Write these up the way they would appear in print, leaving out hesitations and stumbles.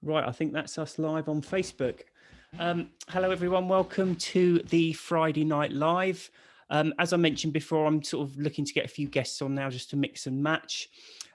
Right, I think that's us live on Facebook. Hello, everyone. Welcome to the Friday Night Live. As I mentioned before, I'm sort of looking to get a few guests on now just to mix and match.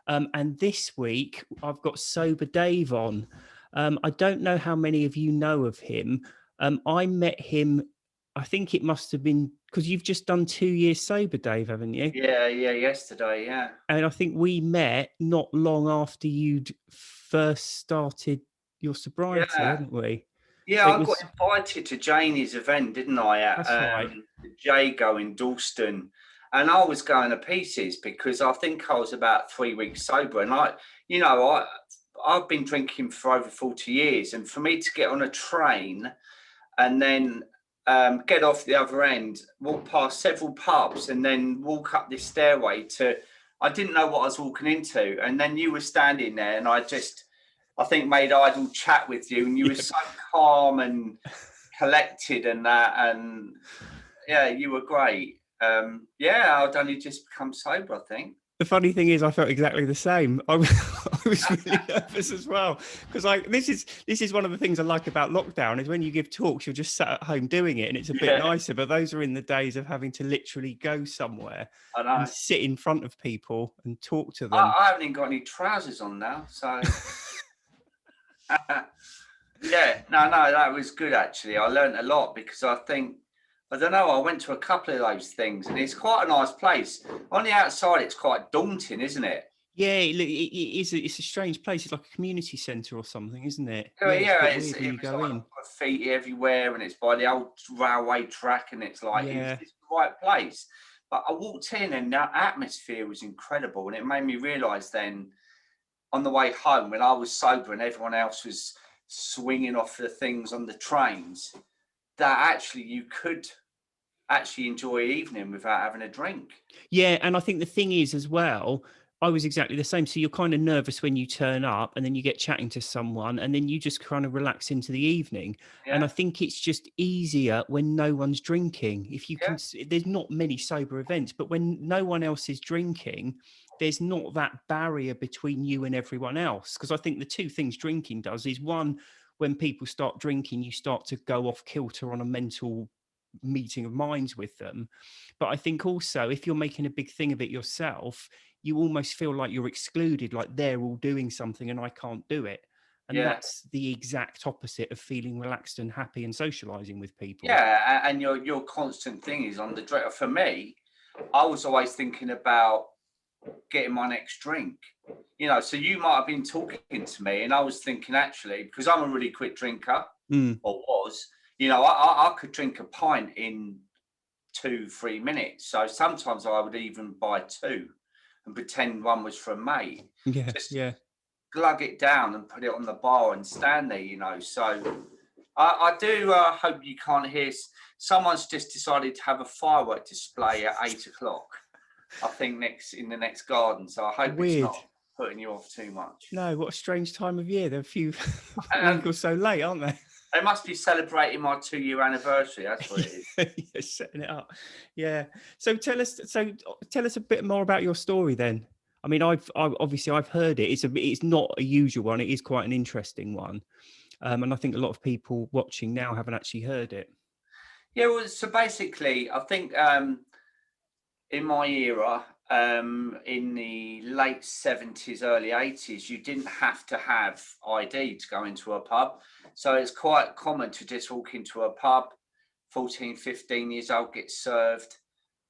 And this week, I've got Sober Dave on. I don't know how many of you know of him. I met him, I think it must have been because you've just done 2 years sober, Dave, haven't you? Yeah, yesterday, yeah. And I think we met not long after you'd first started your sobriety, Yeah. hadn't we? So Yeah, it I got was, invited to Janie's event, didn't I, that's at right. the Jago in Dalston. And I was going to pieces because I think I was about 3 weeks sober. And you know, I, I've been drinking for over 40 years. And for me to get on a train and then get off the other end, walk past several pubs, and then walk up this stairway I didn't know what I was walking into. And then you were standing there, and I think, made idle chat with you, and you were Yeah. so calm and collected and that. And yeah, you were great. Yeah, I'd only just become sober, I think. The funny thing is, I felt exactly the same. I was really nervous as well because this is one of the things I like about lockdown is when you give talks, you're just sat at home doing it, and it's a bit Yeah, nicer. But those are in the days of having to literally go somewhere I and know. sit in front of people and talk to them. I haven't even got any trousers on now, so yeah, no, that was good actually. I learned a lot because I don't know, I went to a couple of those things and it's quite a nice place. On the outside, it's quite daunting, isn't it? Yeah, it is. It's a strange place. It's like a community centre or something, isn't it? Yeah, Yeah, it's a yeah, bit weird when it you was go like in. graffiti everywhere and it's by the old railway track and it's like, Yeah, it's the right place. But I walked in and the atmosphere was incredible and it made me realise then on the way home when I was sober and everyone else was swinging off the things on the trains, that actually you could actually enjoy evening without having a drink. yeah, and I think the thing is as well. I was exactly the same. So you're kind of nervous when you turn up, and then you get chatting to someone, and then you just kind of relax into the evening. And I Yeah, think it's just easier when no one's drinking. If you yeah, can, there's not many sober events, but when no one else is drinking, there's not that barrier between you and everyone else. Because I think the two things drinking does is one, when people start drinking, you start to go off kilter on a mental meeting of minds with them. But I think also if you're making a big thing of it yourself, you almost feel like you're excluded, like they're all doing something and I can't do it. And yeah, that's the exact opposite of feeling relaxed and happy and socializing with people. yeah. And your constant thing is on the drink. For me, I was always thinking about getting my next drink. You know, so you might have been talking to me, and I was thinking actually because I'm a really quick drinker, Mm. or was. You know, I could drink a pint in 2 3 minutes. So sometimes I would even buy two and pretend one was for a mate, Yeah, just to yeah. glug it down and put it on the bar and stand there, you know. So I do hope you can't hear. Someone's just decided to have a firework display at 8 o'clock. I think in the next garden. So I hope it's Weird. not putting you off too much. No, what a strange time of year. They're a few a week And or so late, aren't they? they must be celebrating my 2 year anniversary. That's what it is. Yeah, setting it up. Yeah. So tell us a bit more about your story then. I mean, obviously I've heard it. It's not a usual one. It is quite an interesting one. And I think a lot of people watching now haven't actually heard it. Yeah. Well, so basically, I think in my era, in the late 70s, early 80s, you didn't have to have ID to go into a pub. So it's quite common to just walk into a pub, 14, 15 years old, get served.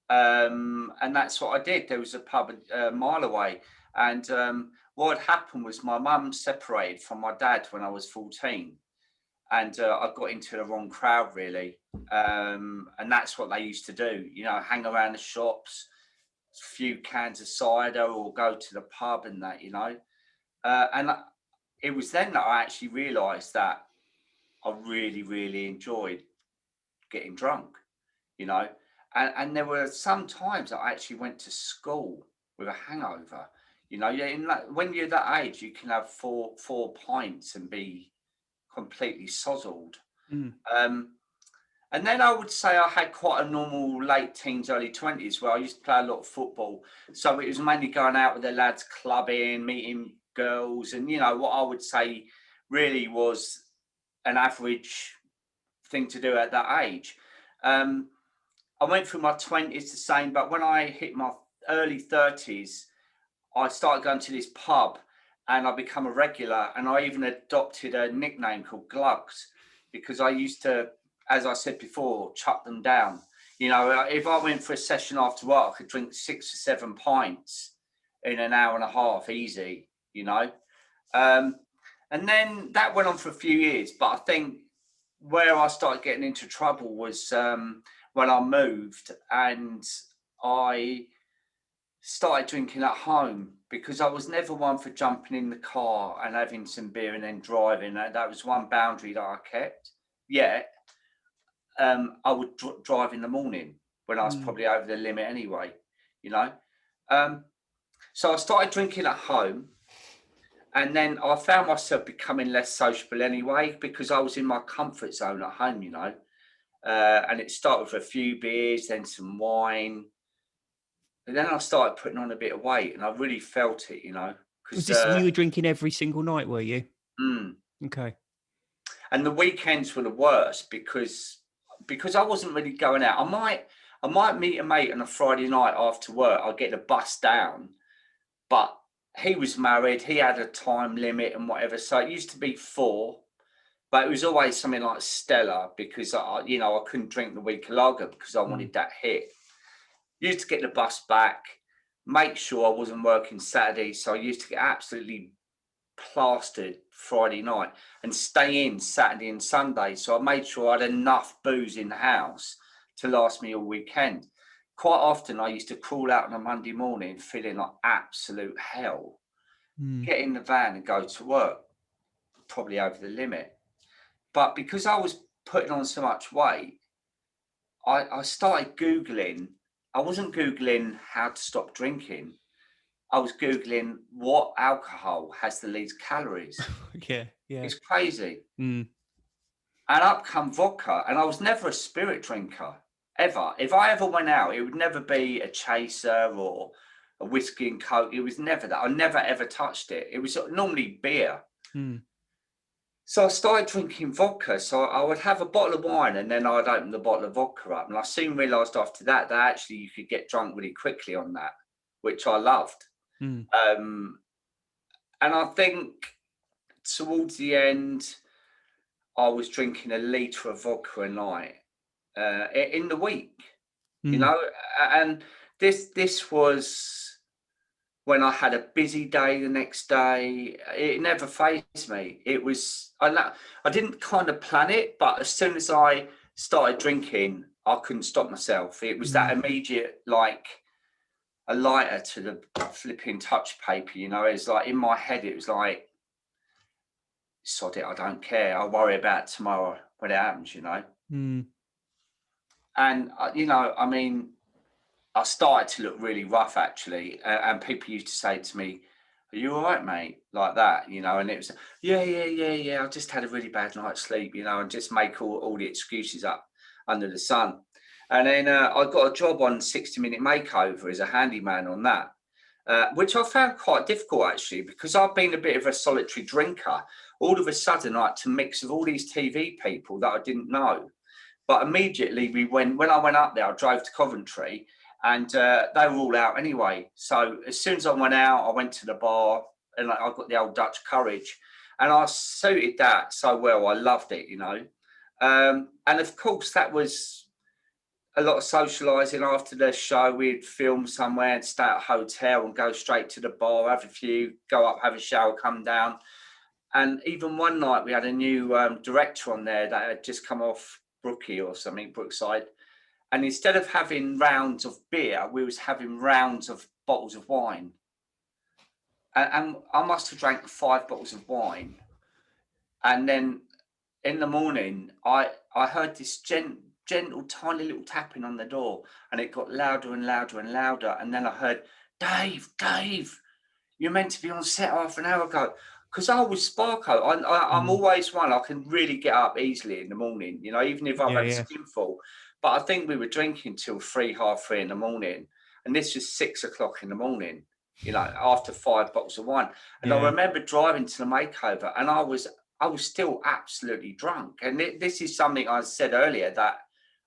And that's what I did. There was a pub a mile away. And what had happened was my mum separated from my dad when I was 14. And I got into the wrong crowd, really. And that's what they used to do, you know, hang around the shops, a few cans of cider, or go to the pub and that, you know. And it was then that I actually realised that I really, really enjoyed getting drunk, you know. And there were some times that I actually went to school with a hangover. You know, yeah, when you're that age, you can have four pints and be completely sozzled. Mm. Um, and then I would say I had quite a normal late teens, early 20s where I used to play a lot of football. So it was mainly going out with the lads, clubbing, meeting girls, and, you know, what I would say really was an average thing to do at that age. Um, I went through my 20s the same, but when I hit my early 30s, I started going to this pub and I become a regular, and I even adopted a nickname called Glugs because I used to, as I said before, chuck them down. You know, if I went for a session after work, I could drink 6 or 7 pints in an hour and a half, easy, you know. Um, and then that went on for a few years, but I think where I started getting into trouble was when I moved and I started drinking at home because I was never one for jumping in the car and having some beer and then driving. That was one boundary that I kept. Yeah, I would drive in the morning when I was Mm. probably over the limit anyway, you know. Um, so I started drinking at home, and then I found myself becoming less sociable anyway because I was in my comfort zone at home, you know. And it started with a few beers, then some wine, and then I started putting on a bit of weight, and I really felt it, you know, Was because this you were drinking every single night, were you? mm, Okay. and the weekends were the worst because I wasn't really going out. I might meet a mate on a Friday night after work. I'd get the bus down, but he was married. He had a time limit and whatever, so it used to be 4. But it was always something like Stella because I couldn't drink the week lager because I Mm. wanted that hit. Used to get the bus back, make sure I wasn't working Saturday, so I used to get absolutely plastered Friday night and stay in Saturday and Sunday. So I made sure I had enough booze in the house to last me all weekend. Quite often, I used to crawl out on a Monday morning feeling like absolute hell, Mm. get in the van and go to work, probably over the limit. But because I was putting on so much weight, I started Googling. I wasn't Googling how to stop drinking. I was Googling what alcohol has the least calories. Yeah, yeah. It's crazy. Mm. And up come vodka. And I was never a spirit drinker, ever. If I ever went out, it would never be a chaser or a whiskey and coke. It was never that. I never ever touched it. It was normally beer. Mm. So I started drinking vodka. So I would have a bottle of wine and then I'd open the bottle of vodka up. And I soon realized after that that actually you could get drunk really quickly on that, which I loved. Mm. Um, and I think towards the end, I was drinking a litre of vodka a night in the week, you Mm. know. And this was when I had a busy day the next day. It never fazed me. It was I didn't kind of plan it, but as soon as I started drinking, I couldn't stop myself. It was that Mm. immediate, like a lighter to the flipping touch paper, you know. It's like in my head, it was like, sod it, I don't care. I'll worry about tomorrow when it happens, you know. Mm. And I mean, I started to look really rough actually, and people used to say to me, "Are you all right, mate?" Like that, you know. And it was, yeah, yeah, yeah, yeah. I just had a really bad night's sleep, you know, and just make all the excuses up under the sun. And then I got a job on 60 Minute Makeover as a handyman on that, which I found quite difficult actually because I've been a bit of a solitary drinker. All of a sudden, I had to mix with all these TV people that I didn't know. But immediately when I went up there, I drove to Coventry, and they were all out anyway. So as soon as I went out, I went to the bar, and I got the old Dutch courage, and I suited that so well. I loved it, you know. And of course, that was a lot of socialising after the show. We'd film somewhere and stay at a hotel and go straight to the bar, have a few, go up, have a shower, come down. And even one night we had a new director on there that had just come off Brookie or something, Brookside. And instead of having rounds of beer, we was having rounds of bottles of wine. And I must have drank 5 bottles of wine. And then in the morning, I heard this gentle, tiny little tapping on the door, and it got louder and louder and louder. And then I heard, Dave, you're meant to be on set half an hour ago. Because I was Sparko. I'm Mm. always one. I can really get up easily in the morning, you know, even if I've Yeah, had a yeah. skinful. But I think we were drinking till 3, half 3 in the morning. And this was 6 o'clock in the morning, you know, after 5 bottles of wine. And I Yeah. remember driving to the makeover, and I was I was still absolutely drunk. And this is something I said earlier that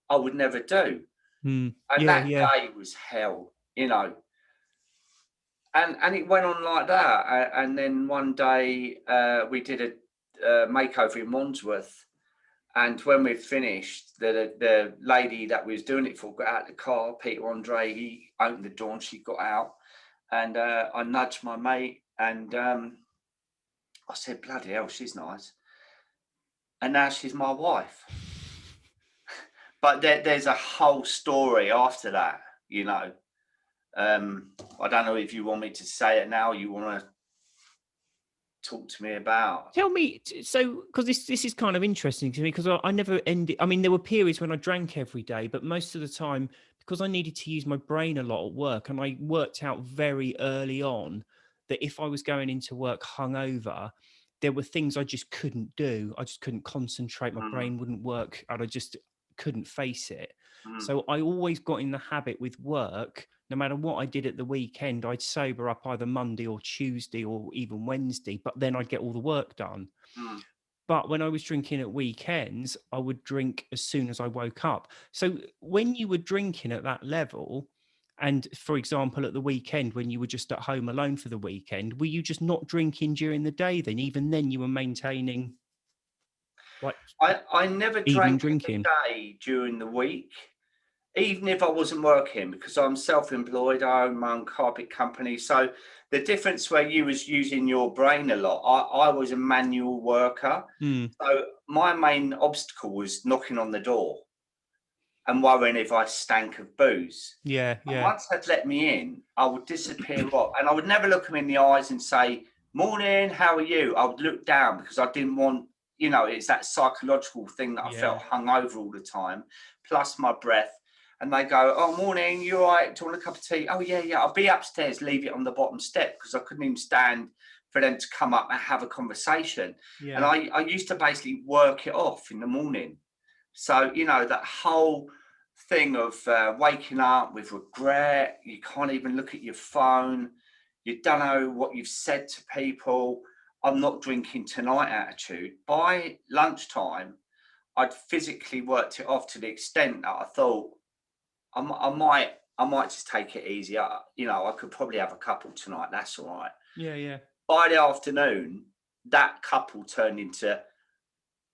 I would never do. And Yeah, that yeah. day was hell, you know. And it went on like that. And then one day we did a makeover in Wandsworth. And when we finished, the lady that we was doing it for got out of the car. Peter Andre, he opened the door and she got out. And I nudged my mate and I said, bloody hell, she's nice. And now she's my wife. But there's a whole story after that, you know. I don't know if you want me to say it now. You want to talk to me about? Tell me, so because this is kind of interesting to me because I never ended. I mean, there were periods when I drank every day, but most of the time, because I needed to use my brain a lot at work, and I worked out very early on that if I was going into work hungover, there were things I just couldn't do. I just couldn't concentrate. My Mm, brain wouldn't work, and I just couldn't face it. mm, So I always got in the habit with work. No matter what I did at the weekend, I'd sober up either Monday or Tuesday or even Wednesday, but then I'd get all the work done. mm. But when I was drinking at weekends, I would drink as soon as I woke up. So when you were drinking at that level, and for example, at the weekend, when you were just at home alone for the weekend, were you just not drinking during the day then? Even then, you were maintaining like I never evening drank drinking? every day during the week, even if I wasn't working, because I'm self-employed. I own my own carpet company. So the difference where you was using your brain a lot, I was a manual worker. Mm, So my main obstacle was knocking on the door and worrying if I stank of booze. yeah, And yeah, once they'd let me in, I would disappear off, and I would never look them in the eyes and say, "Morning, how are you?" I would look down because I didn't want, you know, it's that psychological thing that I felt yeah, hungover all the time, plus my breath. And they go, "Oh, morning, you all right? Do you want a cup of tea?" "Oh, yeah, yeah." I'll be upstairs, leave it on the bottom step because I couldn't even stand for them to come up and have a conversation. And yeah. I used to basically work it off in the morning. So, you know, that whole thing of waking up with regret, you can't even look at your phone, you don't know what you've said to people, I'm not drinking tonight attitude. By lunchtime, I'd physically worked it off to the extent that I thought I might just take it easy. You know, I could probably have a couple tonight. That's all right. Yeah, yeah, By the afternoon, that couple turned into,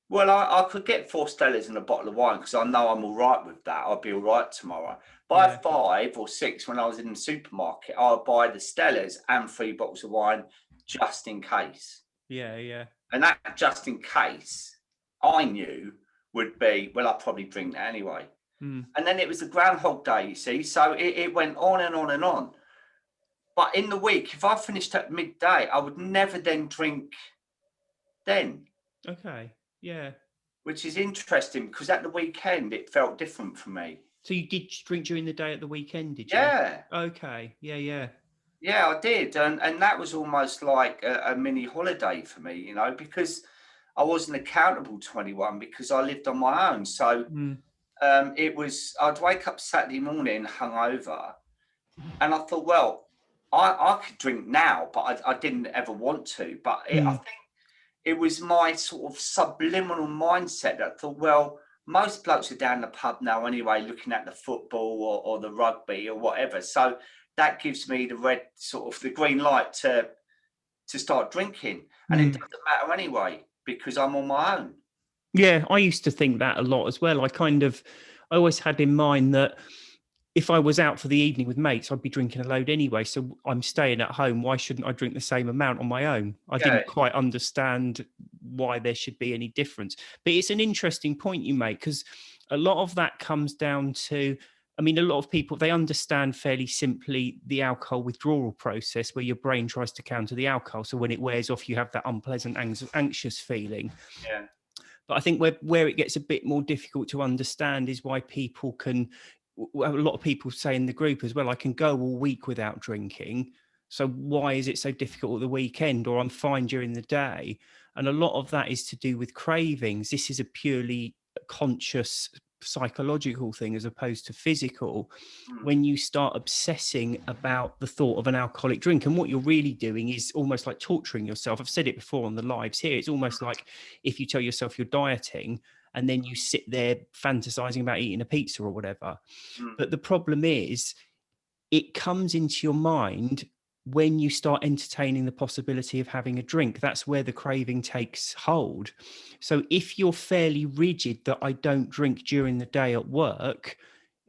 well, I could get 4 Stellas and a bottle of wine because I know I'm all right with that. I'll be all right tomorrow. By yeah, 5 or 6, when I was in the supermarket, I'll buy the Stellas and 3 bottles of wine just in case. yeah, yeah. And that just in case, I knew would be, well, I'll probably drink that anyway. Mm. And then it was the Groundhog Day, you see. So it went on and on and on. But in the week, if I finished at midday, I would never then drink then. Okay, yeah. Which is interesting because at the weekend it felt different for me. So you did drink during the day at the weekend, did you? Yeah, Okay, yeah, yeah, yeah, I did, and that was almost like a mini holiday for me, you know, because I wasn't accountable to anyone because I lived on my own. So mm, it was I'd wake up Saturday morning hungover, and I thought, well, I could drink now, but I didn't ever want to. But I mm, think it was my sort of subliminal mindset that thought, well, most blokes are down the pub now anyway, looking at the football or the rugby or whatever. So that gives me the red sort of the green light to start drinking. And it mm. doesn't matter anyway, because I'm on my own. Yeah, I used to think that a lot as well. I always had in mind that if I was out for the evening with mates, I'd be drinking a load anyway. So I'm staying at home. Why shouldn't I drink the same amount on my own? I Yeah, didn't quite understand why there should be any difference. But it's an interesting point you make because a lot of that comes down to, I mean, a lot of people, they understand fairly simply the alcohol withdrawal process where your brain tries to counter the alcohol. So when it wears off, you have that unpleasant, anxious feeling. yeah, But I think where it gets a bit more difficult to understand is why people can. A lot of people say in the group as well, I can go all week without drinking. So why is it so difficult at the weekend? Or I'm fine during the day. And a lot of that is to do with cravings. This is a purely conscious psychological thing as opposed to physical, mm, when you start obsessing about the thought of an alcoholic drink. And what you're really doing is almost like torturing yourself. I've said it before on the lives here. It's almost like if you tell yourself you're dieting and then you sit there fantasizing about eating a pizza or whatever. mm, But the problem is, it comes into your mind when you start entertaining the possibility of having a drink. That's where the craving takes hold. So if you're fairly rigid that I don't drink during the day at work,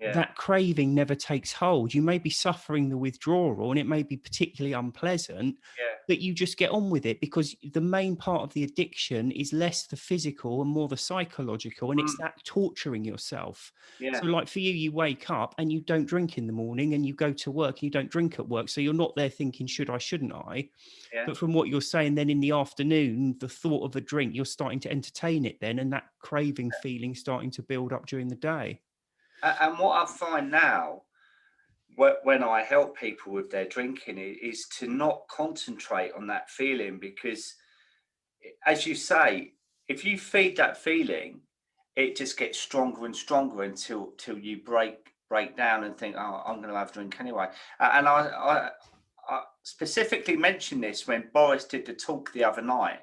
yeah, that craving never takes hold. You may be suffering the withdrawal and it may be particularly unpleasant, yeah, but you just get on with it because the main part of the addiction is less the physical and more the psychological, and it's mm, that torturing yourself. yeah, So, like for you, you wake up and you don't drink in the morning and you go to work and you don't drink at work. So, you're not there thinking, should I, shouldn't I? yeah. But from what you're saying, then in the afternoon, the thought of a drink, you're starting to entertain it then, and that craving feeling starting to build up during the day. And what I find now, when I help people with their drinking, is to not concentrate on that feeling, because, as you say, if you feed that feeling, it just gets stronger and stronger until you break down and think, oh, I'm going to have a drink anyway. And I specifically mentioned this when Boris did the talk the other night.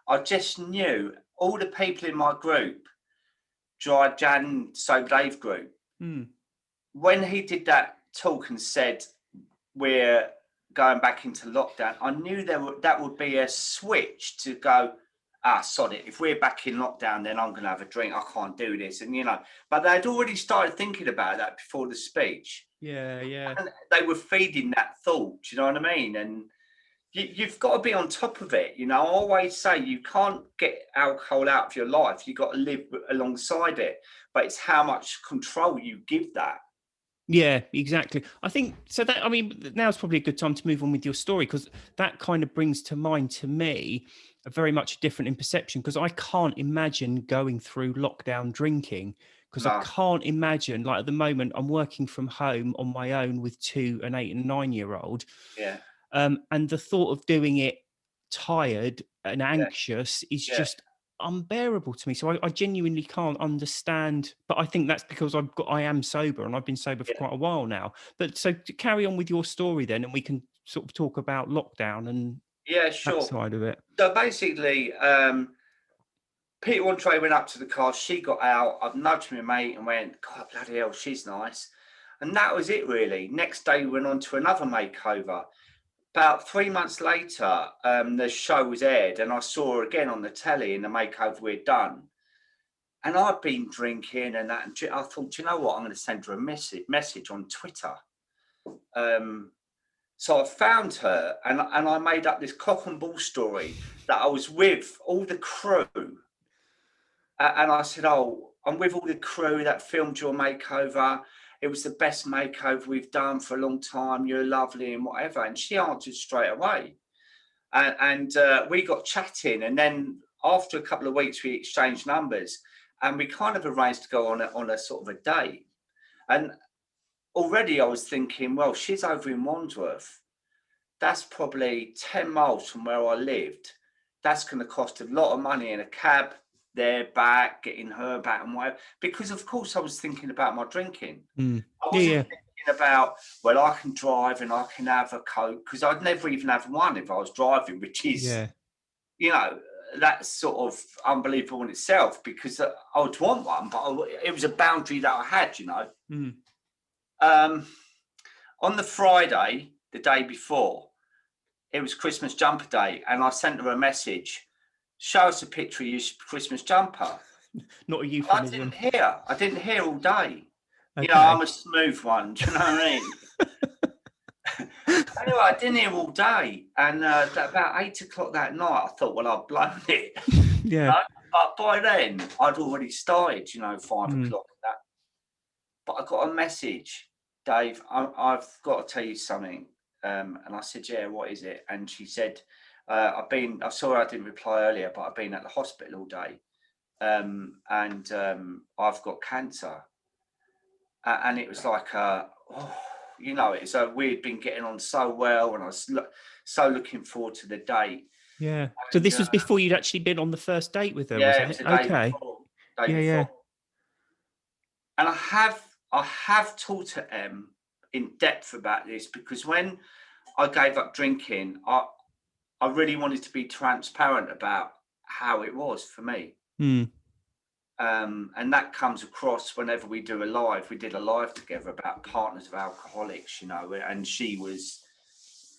I just knew all the people in my group, Dry Jan So Dave group, Hmm. when he did that talk and said we're going back into lockdown, I knew that would be a switch to go, sod it. If we're back in lockdown, then I'm going to have a drink. I can't do this. And, but they'd already started thinking about that before the speech. Yeah, yeah. And they were feeding that thought, you know what I mean? And you've got to be on top of it. I always say you can't get alcohol out of your life. You've got to live alongside it. But it's how much control you give that. Yeah, exactly. I think so. That, I mean, now's probably a good time to move on with your story, because that kind of brings to mind to me a very much different in perception, because I can't imagine going through lockdown drinking, because I No, can't imagine, like at the moment I'm working from home on my own with 2, an 8 and 9 year old. yeah, And the thought of doing it tired and yeah, anxious is yeah, just unbearable to me. So I genuinely can't understand. But I think that's because I am sober and I've been sober for yeah. quite a while now. But so to carry on with your story then, and we can sort of talk about lockdown and Yeah, that sure. side of it. So basically, Peter and Trey went up to the car. She got out. I've nudged my mate and went, God, bloody hell, she's nice. And that was it, really. Next day, we went on to another makeover. About 3 months later, the show was aired, and I saw her again on the telly in the makeover we'd done. And I'd been drinking and that. And I thought, you know what? I'm going to send her a message on Twitter. So I found her, and I made up this cock and bull story that I was with all the crew. And I said, oh, I'm with all the crew that filmed your makeover. It was the best makeover we've done for a long time. You're lovely and whatever. And she answered straight away. And we got chatting. And then after a couple of weeks, we exchanged numbers. And we kind of arranged to go on a sort of a date. And already I was thinking, well, she's over in Wandsworth. That's probably 10 miles from where I lived. That's going to cost a lot of money in a cab there, back, getting her back and whatever. Because, of course, I was thinking about my drinking. Mm. I Yeah, wasn't yeah, thinking about, well, I can drive and I can have a Coke, because I'd never even have one if I was driving, which is, yeah. you know, that's sort of unbelievable in itself, because I would want one, but it was a boundary that I had, Mm. Um, on the Friday, the day before, it was Christmas jumper day, and I sent her a message. Show us a picture of your Christmas jumper. Not a I euphemism. didn't hear all day. I'm Okay. a smooth one. Do you know what I mean? Anyway, I didn't hear all day, and about 8 o'clock that night, I thought, well, I've blown it. Yeah. But by then, I'd already started. 5 Mm. o'clock. But I got a message, Dave. I've got to tell you something. And I said, yeah, what is it? And she said, I saw her, I didn't reply earlier, but I've been at the hospital all day. And I've got cancer. And it was like, it's we'd been getting on so well, and I was so looking forward to the date. Yeah. So And this was before you'd actually been on the first date with her, was yeah, it was it? the day Okay. before. Day Yeah, yeah. before. And I have talked to Em in depth about this, because when I gave up drinking, I really wanted to be transparent about how it was for me. Mm. And that comes across whenever we do a live. We did a live together about partners of alcoholics, and she was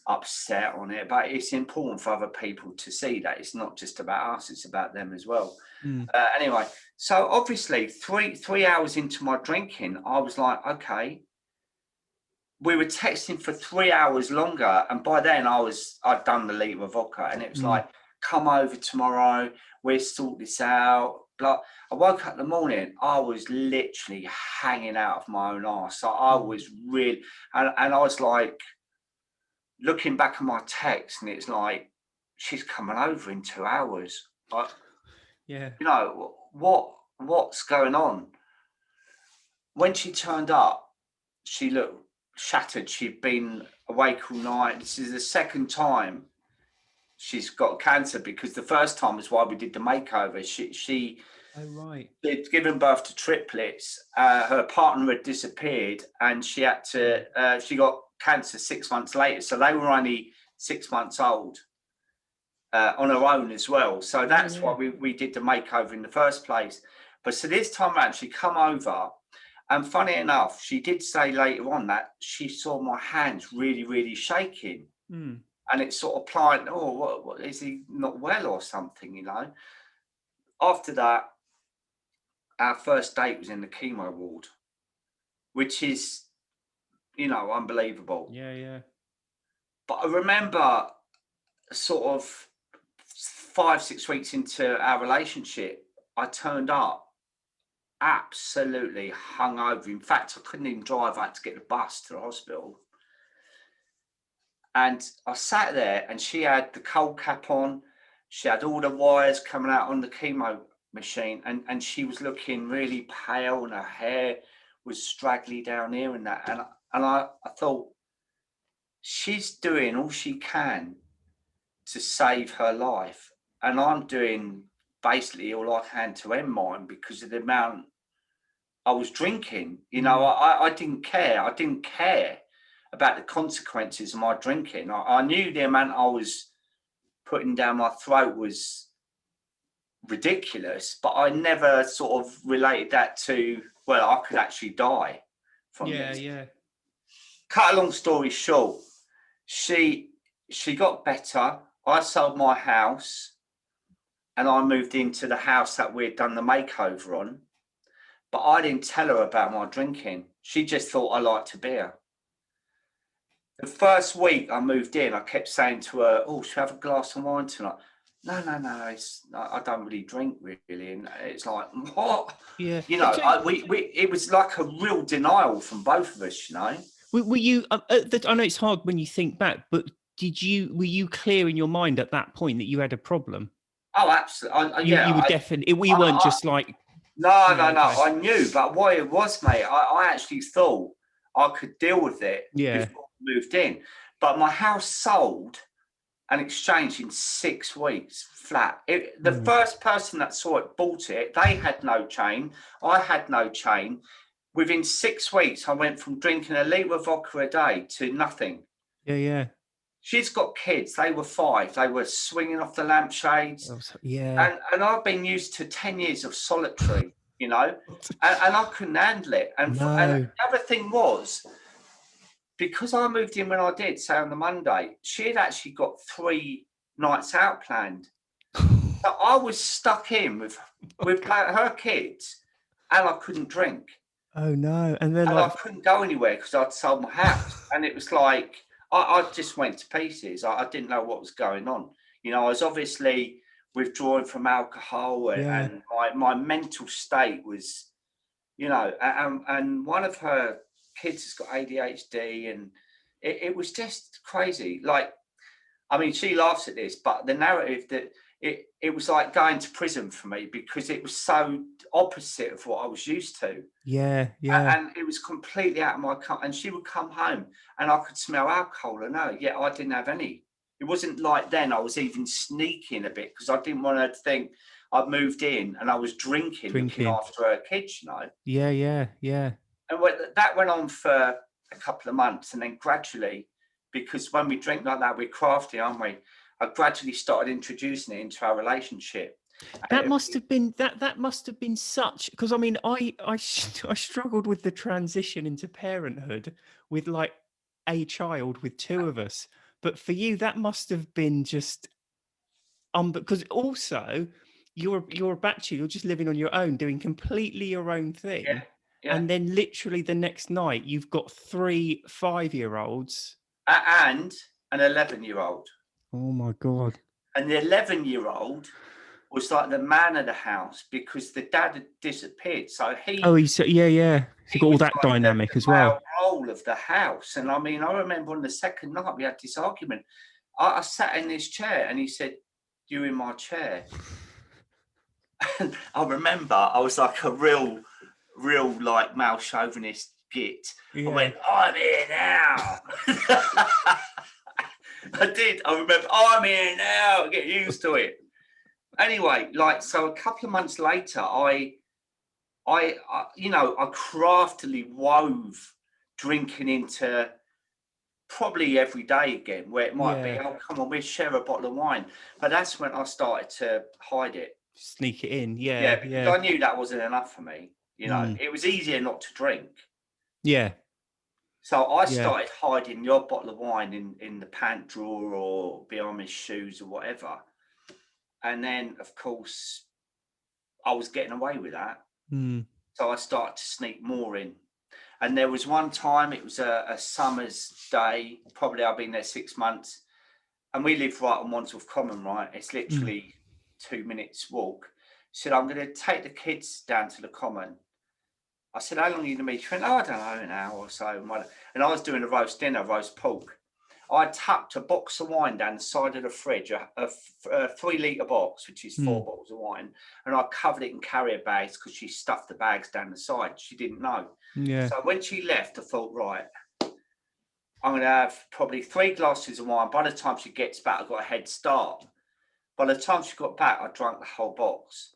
upset on it. But it's important for other people to see that it's not just about us; it's about them as well. Mm. Anyway, so obviously, three hours into my drinking, I was like, okay. We were texting for 3 hours longer, and by then I'd done the litre of vodka, and it was Mm. like, come over tomorrow, we'll sort this out. Blah. I woke up in the morning, I was literally hanging out of my own arse. So I was really, and I was like looking back at my text, and it's like, she's coming over in 2 hours. Yeah. What's going on? When she turned up, she looked shattered. She'd been awake all night. This is the second time she's got cancer, because the first time was why we did the makeover. She Oh, right. had given birth to triplets. Her partner had disappeared, and she had to. She got cancer 6 months later, so they were only 6 months old on her own as well. So that's why we did the makeover in the first place. But so this time around, she come over. And funny enough, she did say later on that she saw my hands really, really shaking. Mm. And it's sort of implying, oh, what is he not well or something, After that, our first date was in the chemo ward, which is, unbelievable. Yeah, yeah. But I remember sort of 5-6 weeks into our relationship, I turned up absolutely hungover. In fact, I couldn't even drive. I had to get the bus to the hospital. And I sat there, and she had the cold cap on. She had all the wires coming out on the chemo machine, and she was looking really pale, and her hair was straggly down here and that. And I thought, she's doing all she can to save her life. And I'm doing basically all I can to end mine, because of the amount I was drinking. I didn't care. I didn't care about the consequences of my drinking. I knew the amount I was putting down my throat was ridiculous, but I never sort of related that to, well, I could actually die from this. Yeah. Cut a long story short, she got better. I sold my house, and I moved into the house that we'd done the makeover on. But I didn't tell her about my drinking. She just thought I liked a beer. The first week I moved in, I kept saying to her, "Oh, should we have a glass of wine tonight?" No. I don't really drink, really. And it's like, what? Yeah. It was like a real denial from both of us. Were you? I know it's hard when you think back, but were you clear in your mind at that point that you had a problem? Oh, absolutely. You were definitely. We weren't just like. No. Okay. I knew, but what it was, mate, I actually thought I could deal with it before I moved in. But my house sold and exchanged in 6 weeks flat. The first person that saw it bought it. They had no chain. I had no chain. Within 6 weeks, I went from drinking a litre of vodka a day to nothing. Yeah. She's got kids. They were 5. They were swinging off the lampshades. Yeah. And I've been used to 10 years of solitary, and I couldn't handle it. And the other thing was, because I moved in when I did, say on the Monday, she had actually got 3 nights out planned. So I was stuck in with her kids, and I couldn't drink. Oh no! And then I couldn't go anywhere because I'd sold my house, and it was like I just went to pieces. I didn't know what was going on. I was obviously withdrawing from alcohol, and my mental state was, and one of her kids has got ADHD, and it was just crazy. Like, I mean, she laughs at this, but the narrative that it was like going to prison for me, because it was so opposite of what I was used to. Yeah. And it was completely out of my and she would come home and I could smell alcohol, and yet I didn't have any. It wasn't like then I was even sneaking a bit, because I didn't want her to think I moved in and I was drinking, looking after her kids, Yeah. And that went on for a couple of months, and then gradually, because when we drink like that, we're crafty, aren't we? I gradually started introducing it into our relationship. That must have been that must have been such, because I mean I struggled with the transition into parenthood with like a child with two of us, but for you that must have been just because also you're a bachelor, you're just living on your own doing completely your own Yeah, thing, yeah. and then literally the next night you've got 3 5-year-olds. And an 11-year-old. Oh my god. And the 11-year-old was like the man of the house because the dad had disappeared. So Oh, he's yeah. So got all was that like dynamic the as male well. role of the house. And I mean, I remember on the second night we had this argument. I sat in this chair and he said, "You in my chair?" And I remember I was like a real like male chauvinist git. I Yeah. went, "I'm here now." I did. I remember, "I'm here now." Get used to it. Anyway, like, so a couple of months later, I I craftily wove drinking into probably every day again, where it might be, Yeah. "Oh, come on, we'll share a bottle of wine." But that's when I started to hide it. Sneak it in. Yeah, Yeah, because yeah. I knew that wasn't enough for me. Mm. It was easier not to drink. Yeah. So I Yeah. started hiding the odd bottle of wine in the pant drawer or behind my shoes or whatever. And then, of course, I was getting away with that. Mm. So I started to sneak more in. And there was one time, it was a summer's day, probably I've been there 6 months, and we live right on Wandsworth Common, right? It's Mm. literally 2 minutes walk. Said, "I'm going to take the kids down to the common." I said, "How long are you going to be?" She went, "Oh, I don't know, an hour or so." And I was doing a roast dinner, roast pork. I tucked a box of wine down the side of the fridge, a 3 litre box, which is 4 bottles of wine, and I covered it in carrier bags because she stuffed the bags down the side. She didn't know. Yeah. So when she left, I thought, right, I'm going to have probably 3 glasses of wine. By the time she gets back, I've got a head start. By the time she got back, I drank the whole box.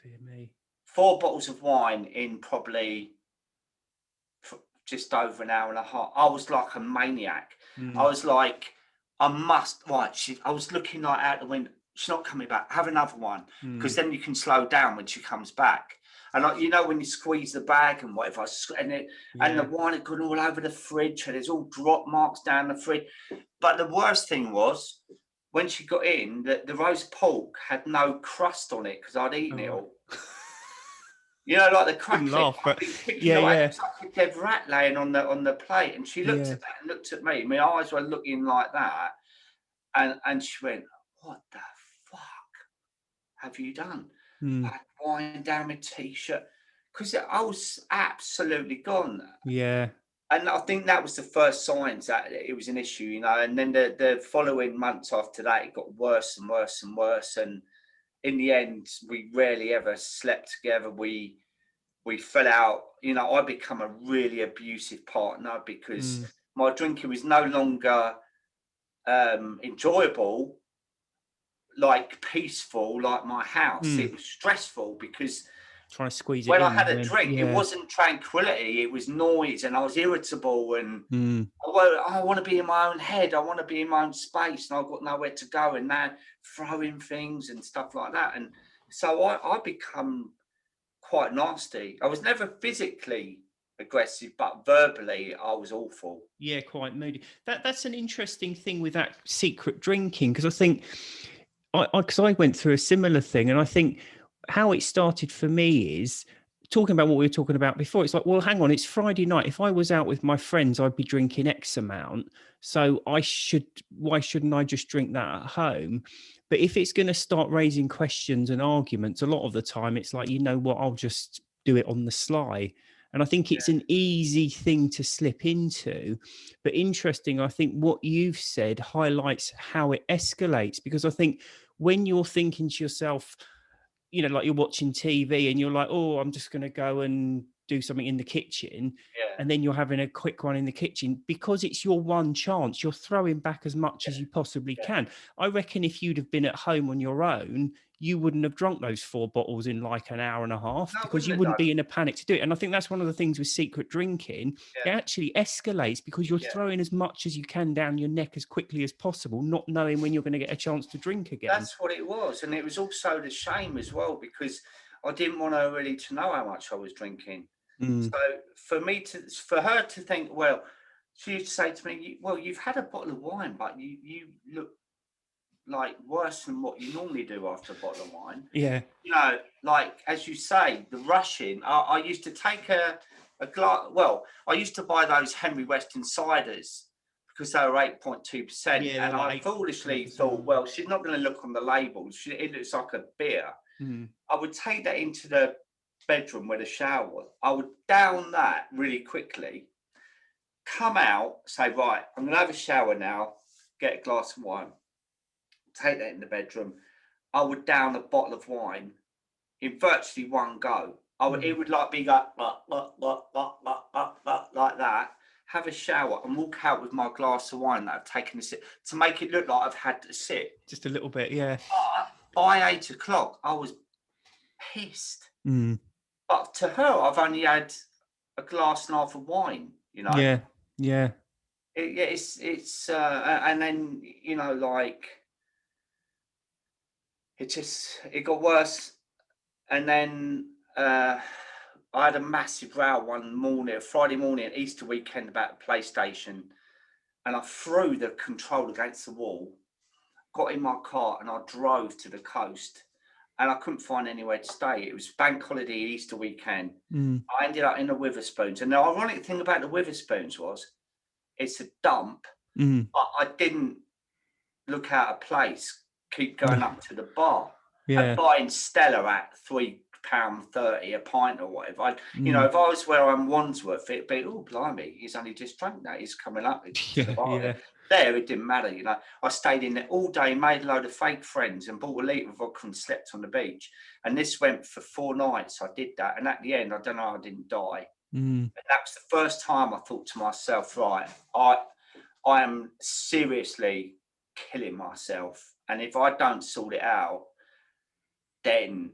Dear me. 4 bottles of wine in probably just over an hour and a half. I was like a maniac. Mm. I was like, I must, right. I was looking like out the window. She's not coming back. Have another one. Because then you can slow down when she comes back. And when you squeeze the bag and whatever, and the wine had gone all over the fridge, and there's all drop marks down the fridge. But the worst thing was when she got in, the roast pork had no crust on it because I'd eaten it all. Like the Couldn't crackling. laugh, but I've been picking yeah, away. yeah. It's like a dead rat laying on the plate. And she looked at that and looked at me. My eyes were looking like that. And she went, "What the fuck have you done?" Mm. I had wine down my t-shirt because I was absolutely gone. Yeah. And I think that was the first signs that it was an issue, and then the following months after that, it got worse and worse and worse. And in the end, we rarely ever slept together. We fell out. I become a really abusive partner because my drinking was no longer enjoyable, like peaceful, like my house. It was stressful because Trying to squeeze it when I in. had a drink, it wasn't tranquility, it was noise, and I was irritable, and I want to be in my own head, I want to be in my own space, and I've got nowhere to go, and now throwing things and stuff like that. And so I become quite nasty. I was never physically aggressive, but verbally I was awful. Yeah, quite moody. That's an interesting thing with that secret drinking, because I think because I went through a similar thing, and I think how it started for me is talking about what we were talking about before. It's like, well, hang on, it's Friday night. If I was out with my friends, I'd be drinking X amount. So why shouldn't I just drink that at home? But if it's going to start raising questions and arguments, a lot of the time it's like, you know what, I'll just do it on the sly. And I think it's an easy thing to slip into. But interesting, I think what you've said highlights how it escalates, because I think when you're thinking to yourself, like you're watching TV and you're like, oh, I'm just going to go and do something in the kitchen. And then you're having a quick one in the kitchen because it's your one chance. You're throwing back as much as you possibly can. I reckon if you'd have been at home on your own, you wouldn't have drunk those 4 bottles in like an hour and a half, No, I because wouldn't you have wouldn't done. be in a panic to do it. And I think that's one of the things with secret drinking. It Yeah, actually escalates because you're yeah. throwing as much as you can down your neck as quickly as possible, not knowing when you're going to get a chance to drink again. That's what it was. And it was also the shame as well, because I didn't want her really to know how much I was drinking. Mm. So for her to think, well, she used to say to me, well, you've had a bottle of wine, but you look like worse than what you normally do after a bottle of wine. Yeah. Like, as you say, the rushing. I used to take a glass. Well, I used to buy those Henry Weston ciders because they were 8.2%. Yeah, they're And I like 8%. foolishly thought, well, she's not going to look on the label. It looks like a beer. Mm. I would take that into the bedroom where the shower was. I would down that really quickly, come out, say, right, I'm going to have a shower now, get a glass of wine, take that in the bedroom. I would down a bottle of wine in virtually one go. It would like be like that, have a shower and walk out with my glass of wine that I've taken a sip to make it look like I've had a sip. Just a little bit, yeah. By 8 o'clock, I was pissed. Mm. But to her, I've only had a glass and a half of wine, Yeah, yeah. And then, like, it got worse. And then I had a massive row one morning, Friday morning, Easter weekend, about the PlayStation. And I threw the control against the wall, got in my car, and I drove to the coast. And I couldn't find anywhere to stay. It was bank holiday Easter weekend. Mm. I ended up in the Witherspoons. And the ironic thing about the Witherspoons was it's a dump, but I didn't look out of place, keep going up to the bar and buying Stella at £3.30 a pint or whatever. If I was where I'm Wandsworth, it'd be, oh, blimey, he's only just drunk that. He's coming up to the bar. There, it didn't matter. I stayed in there all day, made a load of fake friends and bought a litre of vodka and slept on the beach. And this went for 4 nights. I did that. And at the end, I don't know, I didn't die. And that was the first time I thought to myself, right, I am seriously killing myself. And if I don't sort it out, then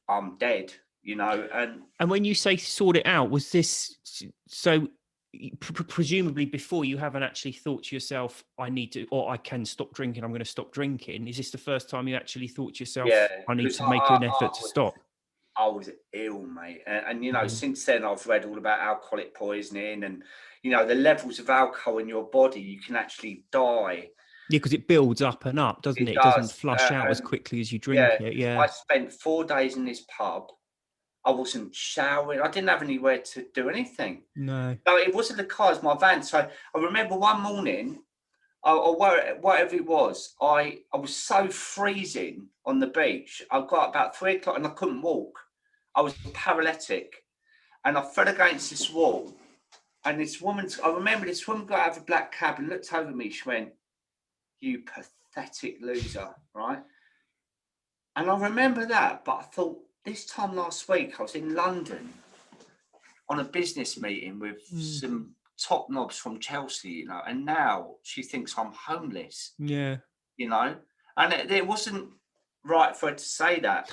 I'm dead, And when you say sort it out, was this so? Presumably before, you haven't actually thought to yourself, I need to, or I can stop drinking, I'm going to stop drinking. Is this the first time you actually thought to yourself, I need to make an effort to stop? I was ill, mate. And since then I've read all about alcoholic poisoning and, the levels of alcohol in your body, you can actually die. Yeah, because it builds up and up, doesn't it? It doesn't flush out as quickly as you drink it. Yeah. I spent 4 days in this pub. I wasn't showering. I didn't have anywhere to do anything. No, it wasn't the cars, my van. So I remember one morning, or whatever it was, I was so freezing on the beach. I got about 3 o'clock and I couldn't walk. I was paralytic, and I fell against this wall. And I remember this woman got out of a black cab and looked over at me. She went, "You pathetic loser," right? And I remember that, but I thought, this time last week, I was in London on a business meeting with some top knobs from Chelsea, and now she thinks I'm homeless. Yeah. And it wasn't right for her to say that.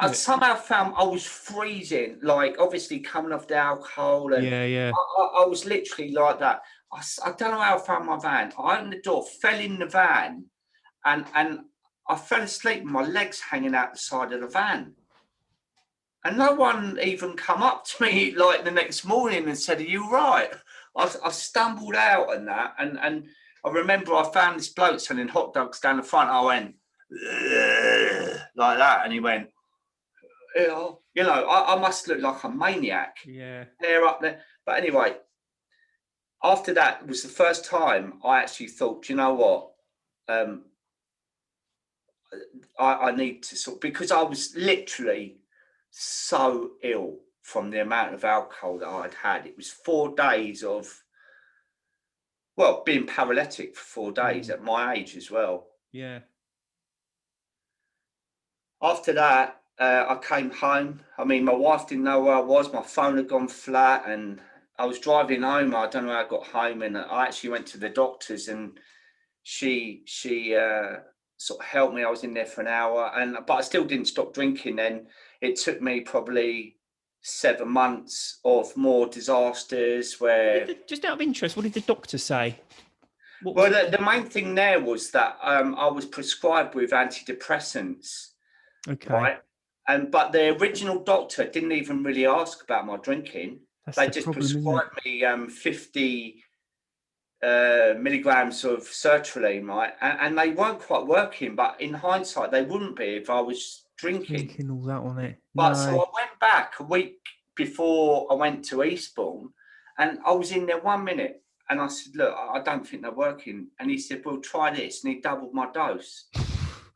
I somehow found I was freezing, like obviously coming off the alcohol. And I was literally like that. I don't know how I found my van. I opened the door, fell in the van, and I fell asleep with my legs hanging out the side of the van. And no one even come up to me like the next morning and said, "Are you right?" I stumbled out and that. And I remember I found this bloke selling hot dogs down the front. I went, "Ugh," like that. And he went, I must look like a maniac. Yeah. Hair up there. But anyway, after that was the first time I actually thought, you know what? I need to because I was literally so ill from the amount of alcohol that I'd had. It was 4 days of, being paralytic for 4 days at my age as well. Yeah. After that, I came home. I mean, my wife didn't know where I was. My phone had gone flat and I was driving home. I don't know how I got home, and I actually went to the doctors, and she sort of helped me. I was in there for an hour, but I still didn't stop drinking. Then it took me probably 7 months of more disasters where. Just out of interest, what did the doctor say? What was Well, the main thing there was that I was prescribed with antidepressants, okay? right? But the original doctor didn't even really ask about my drinking. That's They the just problem, isn't it? prescribed me 50 milligrams of sertraline, right? And they weren't quite working, but in hindsight, they wouldn't be if I was drinking. Drinking all that on it. But so No. I went back a week before I went to Eastbourne, and I was in there 1 minute, and I said, "Look, I don't think they're working." And he said, "Well, try this," and he doubled my dose.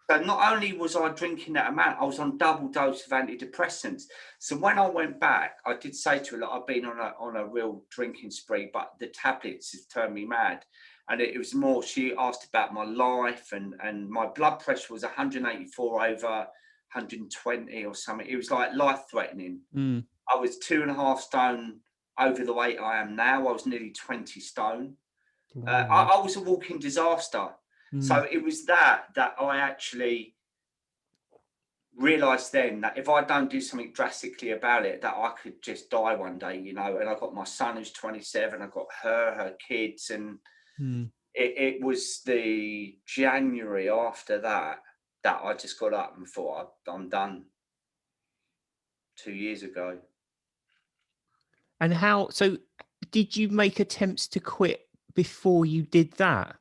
So not only was I drinking that amount, I was on double dose of antidepressants. So when I went back, I did say to her, "Look, I've been on a real drinking spree, but the tablets have turned me mad." And it was more, she asked about my life, and my blood pressure was 184 over 120 or something. It was like life threatening. Mm. I was 2.5 stone over the weight I am now. I was nearly 20 stone. I was a walking disaster. So Mm. it was that I actually realised then that if I don't do something drastically about it, that I could just die one day, you know. And I got my son who's 27, I got her kids, and Mm. it was the January after that I just got up and thought, I'm done. 2 years ago. And how? So, did you make attempts to quit before you did that?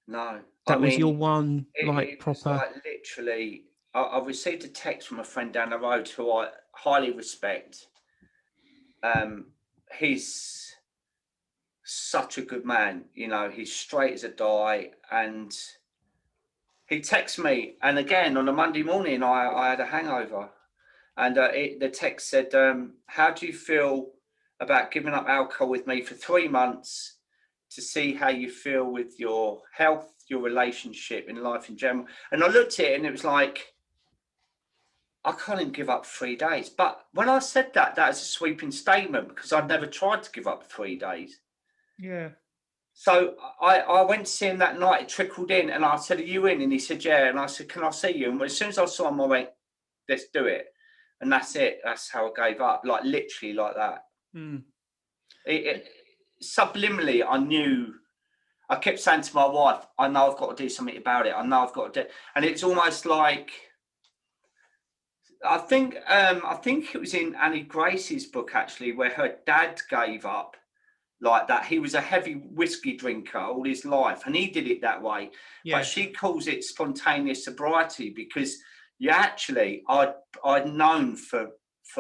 No, I That was your mean, one, like, it was proper. like literally, I received a text from a friend down the road who I highly respect. He's such a good man, you know, he's straight as a die. And he texts me. And again, on a Monday morning, I had a hangover. And the text said, "How do you feel about giving up alcohol with me for 3 months to see how you feel with your health, your relationship, and life in general?" And I looked at it and it was like, I can't even give up 3 days. But when I said that was a sweeping statement because I'd never tried to give up 3 days. Yeah. So I went to see him that night. It trickled in, and I said, "Are you in?" And he said, "Yeah." And I said, "Can I see you?" And as soon as I saw him, I went, "Let's do it." And that's it. That's how I gave up. Like literally, like that. Mm. Subliminally, I knew. I kept saying to my wife, "I know I've got to do something about it. I know I've got to do." And it's almost like I think it was in Annie Grace's book actually, where her dad gave up like that. He was a heavy whiskey drinker all his life, and he did it that way. But Yeah. she calls it spontaneous sobriety because you actually, I'd known for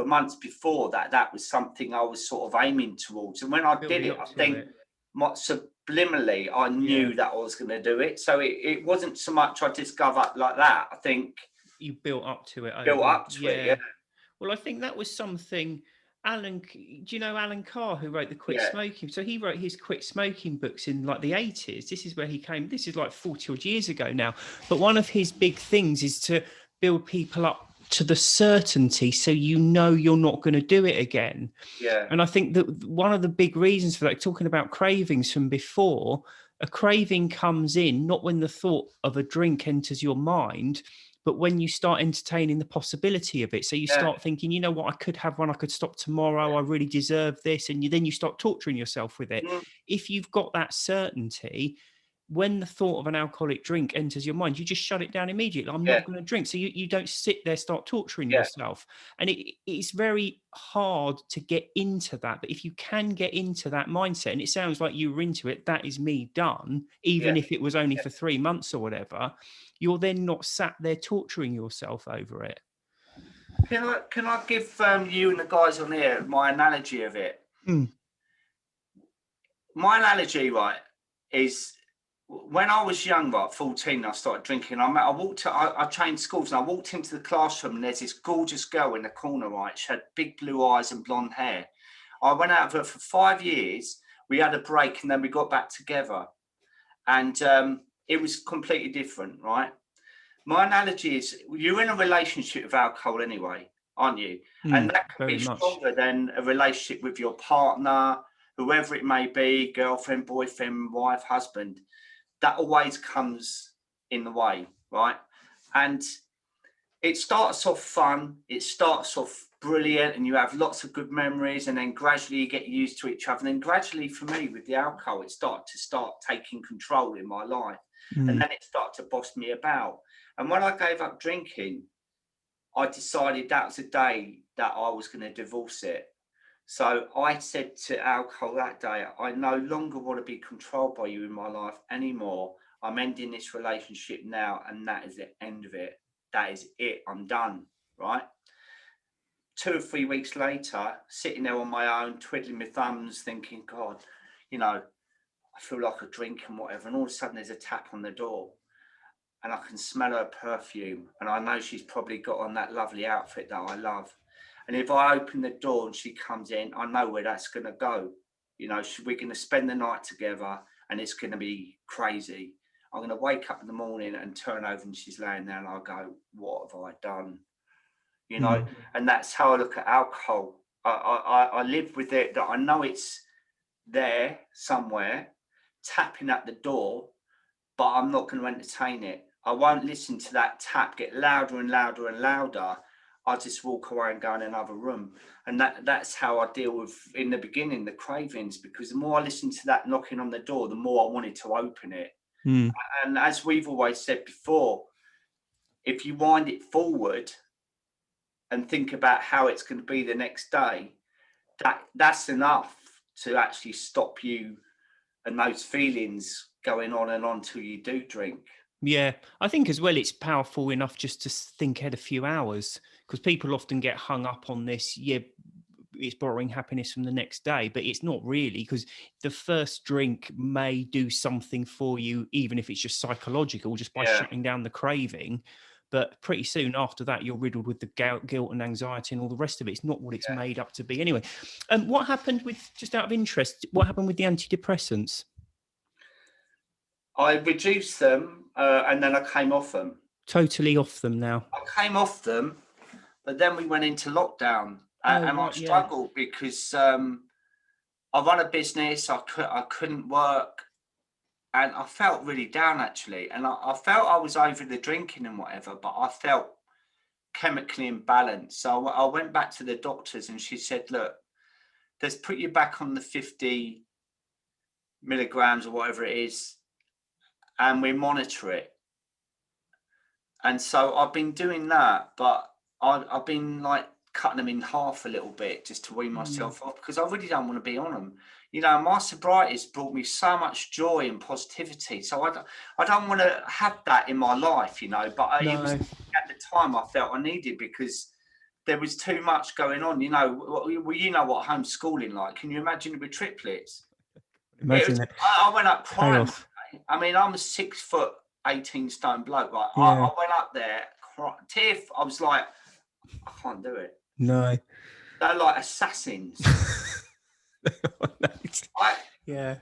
months before that was something I was sort of aiming towards. And when I did Building it, up I to think it. subliminally I Yeah. knew that I was going to do it. So it wasn't so much I discovered like that. I think You built up to it built over. up to it. Yeah, Yeah. Well, I think that was something. Do you know Alan Carr, who wrote the Quit yeah, Smoking? So he wrote his Quit Smoking books in like the 80s. This is where he came. This is like 40 odd years ago now. But one of his big things is to build people up to the certainty so you know you're not going to do it again. yeah, And I think that one of the big reasons for that, talking about cravings from before, a craving comes in not when the thought of a drink enters your mind, but when you start entertaining the possibility of it. So you yeah, start thinking, you know what, I could have one, I could stop tomorrow, I really deserve this. And then you start torturing yourself with it. mm, If you've got that certainty, when the thought of an alcoholic drink enters your mind, you just shut it down immediately. I'm yeah, not going to drink. So you don't sit there, start torturing yeah, yourself. And it's very hard to get into that. But if you can get into that mindset, and it sounds like you were into it, that is me done, yeah. even if it was only for 3 months or whatever, you're then not sat there torturing yourself over it. Can I give you and the guys on here my analogy of it? Mm. My analogy, right, is when I was young, right, 14, I started drinking. I trained schools, and I walked into the classroom, and there's this gorgeous girl in the corner, right? She had big blue eyes and blonde hair. I went out of her for 5 years. We had a break, and then we got back together, and it was completely different, right? My analogy is you're in a relationship with alcohol anyway, aren't you? And that can Very be much. stronger than a relationship with your partner, whoever it may be, girlfriend, boyfriend, wife, husband. That always comes in the way, right? And it starts off fun, it starts off brilliant, and you have lots of good memories, and then gradually you get used to each other. And then gradually, for me, with the alcohol, it started to taking control in my life. And then it started to boss me about. And when I gave up drinking, I decided that was the day that I was going to divorce it. So I said to alcohol that day, I no longer want to be controlled by you in my life anymore. I'm ending this relationship now, and that is the end of it. That is it. I'm done. Right. 2 or 3 weeks later, sitting there on my own, twiddling my thumbs, thinking, God, I feel like a drink and whatever. And all of a sudden, there's a tap on the door, and I can smell her perfume, and I know she's probably got on that lovely outfit that I love. And if I open the door and she comes in, I know where that's going to go. We're going to spend the night together, and it's going to be crazy. I'm going to wake up in the morning and turn over and she's laying there, and I'll go, what have I done? And that's how I look at alcohol. I live with it, that I know it's there somewhere, tapping at the door, but I'm not going to entertain it. I won't listen to that tap get louder and louder and louder. I'll just walk away and go in another room. And that's how I deal with, in the beginning, the cravings, because the more I listened to that knocking on the door, the more I wanted to open it. And as we've always said before, if you wind it forward and think about how it's going to be the next day, that's enough to actually stop you and those feelings going on and on till you do drink. Yeah, I think as well, it's powerful enough just to think ahead a few hours, because people often get hung up on this. Yeah, it's borrowing happiness from the next day, but it's not really, because the first drink may do something for you, even if it's just psychological, just by shutting down the craving. But pretty soon after that, you're riddled with the guilt and anxiety and all the rest of it. It's not what it's made up to be anyway. And what happened with, just out of interest, what happened with the antidepressants? I reduced them and then I came off them. Totally off them now. I came off them, but then we went into lockdown, and I struggled because I run a business. I couldn't work, and I felt really down, actually. And I felt I was over the drinking and whatever, but I felt chemically imbalanced. So I went back to the doctors, and she said, look, let's put you back on the 50 milligrams or whatever it is, and we monitor it. And so I've been doing that, but I've been like cutting them in half a little bit just to wean myself off, because I really don't want to be on them. My sobriety has brought me so much joy and positivity. So I don't want to have that in my life, but it was at the time I felt I needed, because there was too much going on. Well, you know what homeschooling like. Can you imagine with triplets? I went up crying. I mean, I'm a 6 foot 18 stone bloke. Right? Yeah. I went up there, tearful. I was like, I can't do it. No. They're like assassins. Yeah.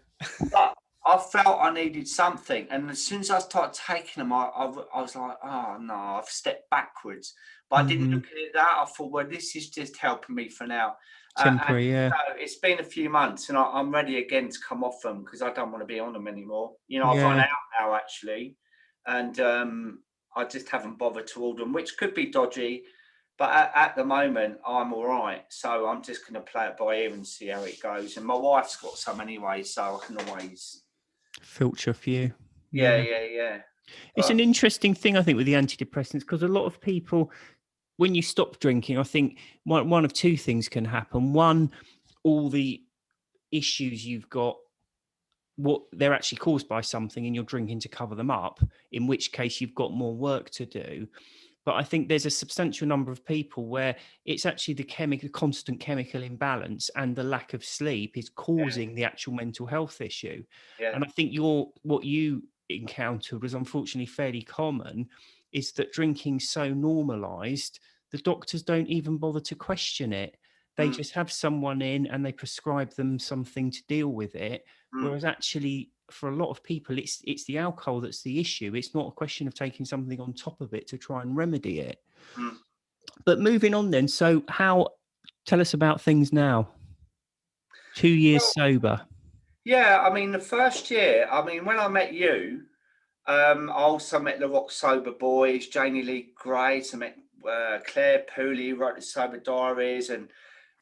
But I felt I needed something. And as soon as I started taking them, I was like, oh, no, I've stepped backwards. But I didn't look at it that. I thought, well, this is just helping me for now. Temporary, it's been a few months, and I'm ready again to come off them, because I don't want to be on them anymore. I've run out now, actually. And I just haven't bothered to order them, which could be dodgy. But at the moment, I'm all right. So I'm just going to play it by ear and see how it goes. And my wife's got some anyway, so I can always filter a few. Yeah. It's an interesting thing, I think, with the antidepressants, because a lot of people, when you stop drinking, I think one of two things can happen. One, all the issues you've got, they're actually caused by something, and you're drinking to cover them up, in which case you've got more work to do. But I think there's a substantial number of people where it's actually the constant chemical imbalance and the lack of sleep is causing the actual mental health issue. And I think what you encountered was unfortunately fairly common, is that drinking's so normalized, the doctors don't even bother to question it. They just have someone in and they prescribe them something to deal with it. Whereas actually, for a lot of people, it's the alcohol that's the issue. It's not a question of taking something on top of it to try and remedy it. But moving on then, so tell us about things now. 2 years sober. Yeah, I mean, the first year, when I met you, I also met the Rock Sober Boys, Janie Lee Grace. I met Claire Pooley, who wrote the Sober Diaries, and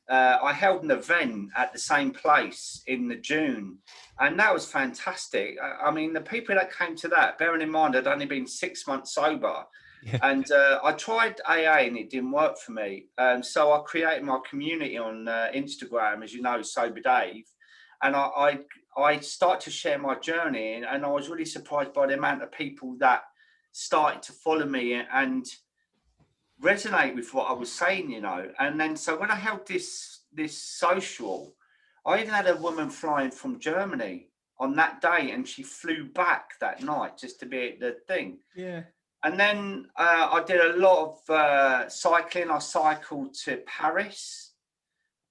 I held an event at the same place in the June, and that was fantastic. I mean, the people that came to that, bearing in mind I'd only been 6 months sober, Yeah. and I tried AA and it didn't work for me. So I created my community on Instagram, as you know, Sober Dave, and I started to share my journey, and I was really surprised by the amount of people that started to follow me and resonate with what I was saying, you know. And then so when I held this social, I even had a woman flying from Germany on that day, and she flew back that night just to be at the thing. Yeah. And then I did a lot of cycling. I cycled to Paris,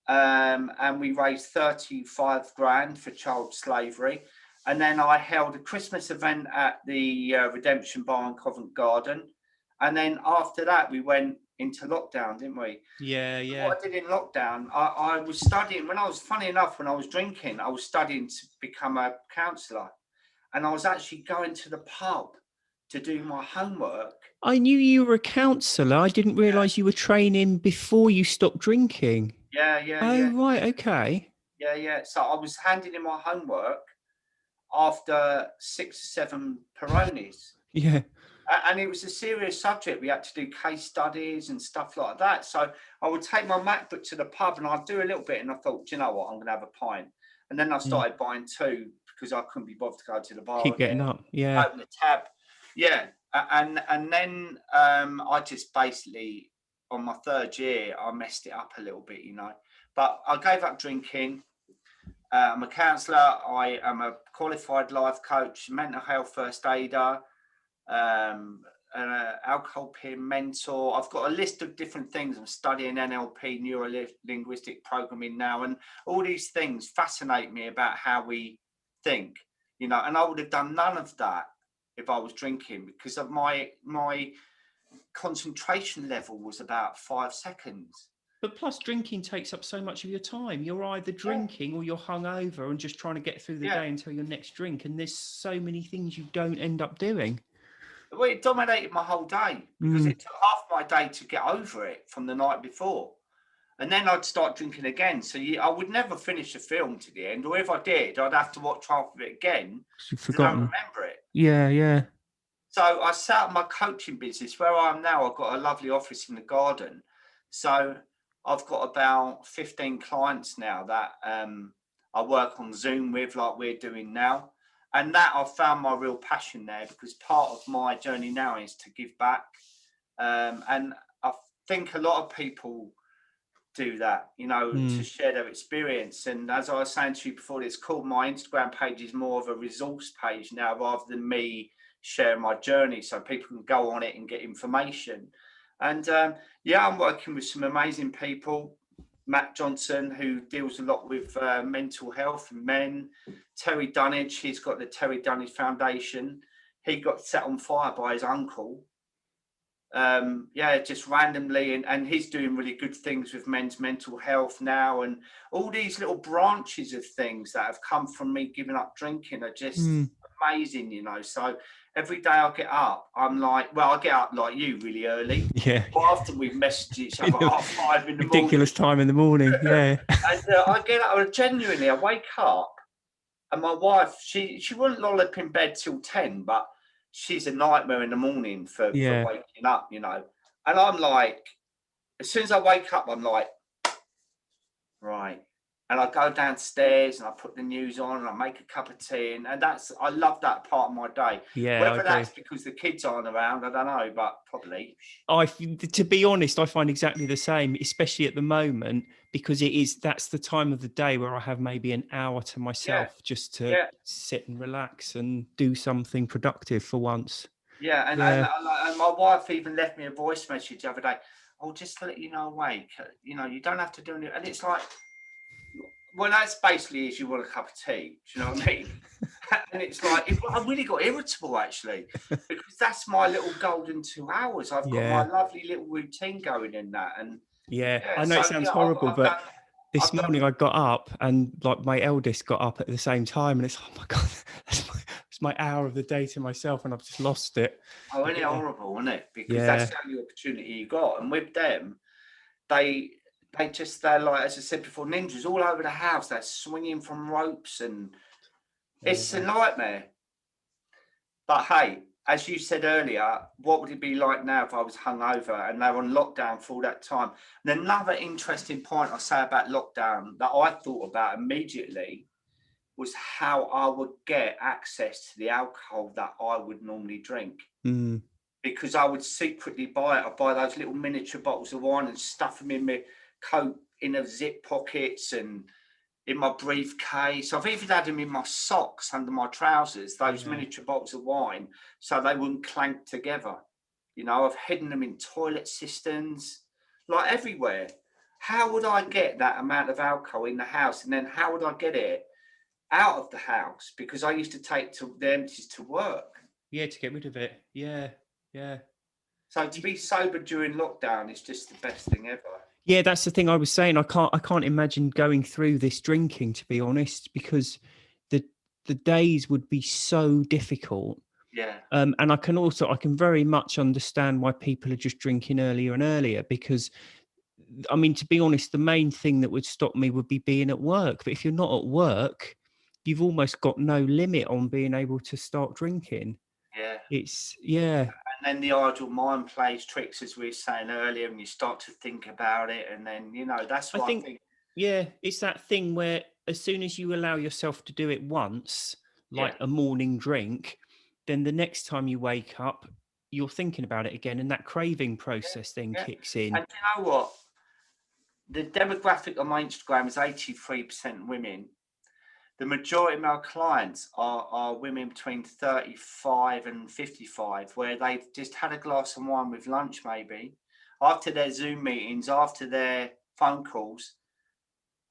and we raised 35 grand for child slavery. And then I held a Christmas event at the Redemption Bar in Covent Garden. And then after that, we went into lockdown, didn't we? Yeah. Yeah. What I did in lockdown, I was studying. When I was, funny enough, when I was drinking, I was studying to become a counsellor. And I was actually going to the pub to do my homework. I knew you were a counsellor. I didn't Yeah, realise you were training before you stopped drinking. yeah, yeah, Oh, yeah, right. Okay. yeah, yeah. So I was handing in my homework after 6, 7 Peronis. Yeah. And it was a serious subject. We had to do case studies and stuff like that. So I would take my MacBook to the pub and I'd do a little bit. And I thought, do you know what? I'm going to have a pint. And then I Mm. started buying two because I couldn't be bothered to go to the bar Keep again. getting up. Yeah. Open the tab. Yeah. And then I just basically, on my third year, I messed it up a little bit, you know. But I gave up drinking. I'm a counsellor. I am a qualified life coach, mental health first aider, an alcohol peer mentor. I've got a list of different things. I'm studying NLP, neuro-linguistic programming now, and all these things fascinate me about how we think, you know. And I would have done none of that if I was drinking, because of my concentration level was about 5 seconds. But plus, drinking takes up so much of your time. You're either drinking or you're hungover and just trying to get through the day until your next drink. And there's so many things you don't end up doing. Well, it dominated my whole day because it took half my day to get over it from the night before. And then I'd start drinking again. So I would never finish the film to the end. Or if I did, I'd have to watch half of it again You've because I don't forgotten. remember it. Yeah, yeah. So I set up my coaching business where I am now. I've got a lovely office in the garden. So I've got about 15 clients now that I work on Zoom with, like we're doing now. And that I've found my real passion there, because part of my journey now is to give back. And I think a lot of people do that, you know, to share their experience. And as I was saying to you before this call, my Instagram page is more of a resource page now rather than me sharing my journey, so people can go on it and get information. And yeah, I'm working with some amazing people. Matt Johnson, who deals a lot with mental health and men. Terry Dunnage, he's got the Terry Dunnage Foundation. He got set on fire by his uncle. Just randomly, and he's doing really good things with men's mental health now, and all these little branches of things that have come from me giving up drinking are just amazing, you know. So every day I get up, I'm like, well, I get up like you really early. Yeah. Quite often we've messaged each other at 5 in the Ridiculous time in the morning. Yeah. And I get up, genuinely, I wake up, and my wife, she wouldn't lollop in bed till 10, but she's a nightmare in the morning for waking up, you know. And I'm like, as soon as I wake up, I'm like, right. And I go downstairs and I put the news on and I make a cup of tea. And I love that part of my day. Yeah. Whether that's because the kids aren't around, I don't know, but probably. To be honest, I find exactly the same, especially at the moment, because that's the time of the day where I have maybe an hour to myself just to sit and relax and do something productive for once. Yeah. And my wife even left me a voice message the other day. Oh, just to let you know, awake, you know, you don't have to do anything. And it's like, well, that's basically is you want a cup of tea. Do you know what I mean? And it's like, I really got irritable, actually, because that's my little golden 2 hours. I've got my lovely little routine going in that. And I know it sounds horrible, but this morning I got up and like my eldest got up at the same time, and it's, oh my God, that's It's my hour of the day to myself, and I've just lost it. Oh, But isn't it yeah, horrible, isn't it? Because that's yeah, the only opportunity you got. And with them, they they're like, as I said before, ninjas all over the house. They're swinging from ropes, and it's a yeah. nightmare. But hey, as you said earlier, what would it be like now if I was hungover and they were on lockdown for all that time? And another interesting point I say about lockdown that I thought about immediately was how I would get access to the alcohol that I would normally drink. Mm, Because I would secretly buy it. I'd buy those little miniature bottles of wine and stuff them in my coat in the zip pockets and in my briefcase. I've even had them in my socks under my trousers, those yeah. miniature bottles of wine, so they wouldn't clank together. You know, I've hidden them in toilet cisterns, like everywhere. How would I get that amount of alcohol in the house? And then how would I get it out of the house? Because I used to take the empties to work. Yeah, to get rid of it. Yeah, yeah. So to be sober during lockdown is just the best thing ever. Yeah, that's the thing I was saying. I can't imagine going through this drinking, to be honest, because the the days would be so difficult. Yeah, And I can very much understand why people are just drinking earlier and earlier, because I mean, to be honest, the main thing that would stop me would be being at work. But if you're not at work, you've almost got no limit on being able to start drinking. yeah. It's yeah. And then the idle mind plays tricks, as we were saying earlier, and you start to think about it. And then, that's I what I think, think. yeah, it's that thing where as soon as you allow yourself to do it once, Yeah, like a morning drink, then the next time you wake up, you're thinking about it again, and that craving yeah, process then yeah. kicks in. And you know what? The demographic on my Instagram is 83% women. The majority of my clients are women between 35 and 55, where they've just had a glass of wine with lunch, maybe after their Zoom meetings, after their phone calls,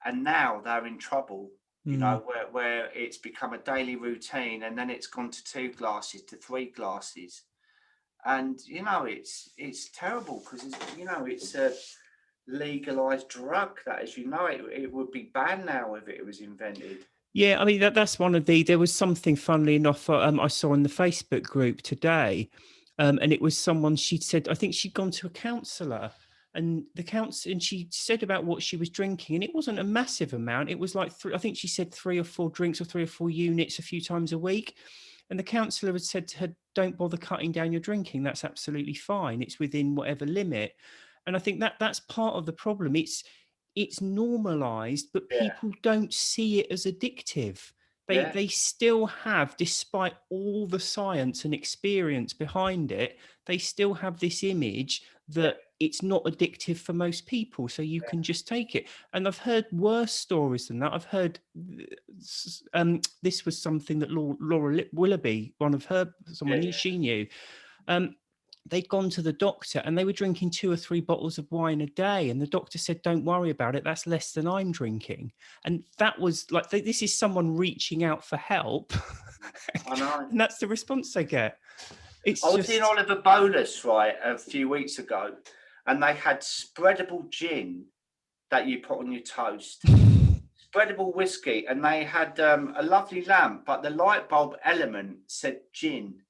and now they're in trouble. Mm. Where it's become a daily routine, and then it's gone to 2 glasses, to 3 glasses, and it's terrible because it's a legalized drug that, as you know, it would be banned now if it was invented. Yeah, I mean that's one of the. There was something, funnily enough, I saw in the Facebook group today, and it was someone. She'd said, I think she'd gone to a counsellor, and and she said about what she was drinking, and it wasn't a massive amount. It was like I think she said 3 or 4 drinks or 3 or 4 units a few times a week, and the counsellor had said to her, "Don't bother cutting down your drinking. That's absolutely fine. It's within whatever limit." And I think that that's part of the problem. It's normalized, but Yeah, people don't see it as addictive. yeah, They still have, despite all the science and experience behind it, they still have this image yeah, that it's not addictive for most people, so you can just take it. And I've heard worse stories than that. I've heard this was something that Laura Willoughby, one of her, yeah, someone she knew, um, they'd gone to the doctor and they were drinking 2 or 3 bottles of wine a day. And the doctor said, "Don't worry about it. That's less than I'm drinking." And that was like, this is someone reaching out for help. I know. And that's the response they get. It's I was in just, Oliver Bolus, right, a few weeks ago, and they had spreadable gin that you put on your toast, spreadable whiskey, and they had a lovely lamp, but the light bulb element said gin.